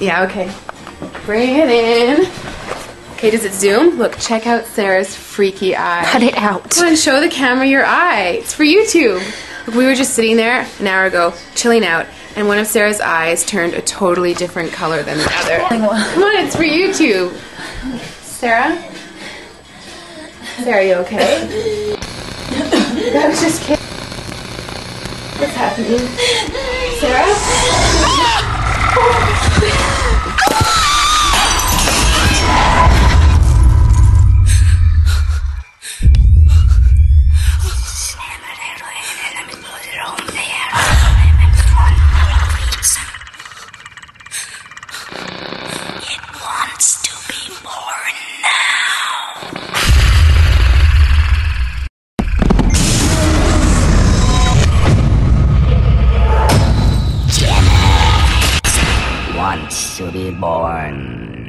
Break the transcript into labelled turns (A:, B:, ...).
A: Yeah, okay. Bring it in. Okay, does it zoom? Look, check out Sarah's freaky eye.
B: Cut it out.
A: Come on, show the camera your eye. It's for YouTube. Look, we were just sitting there an hour ago, chilling out, and one of Sarah's eyes turned a totally different color than the other. Come on, it's for YouTube. Sarah? Sarah, you okay? I was just kidding. What's happening? Sarah?
C: It wants to be born now. Genex wants to be born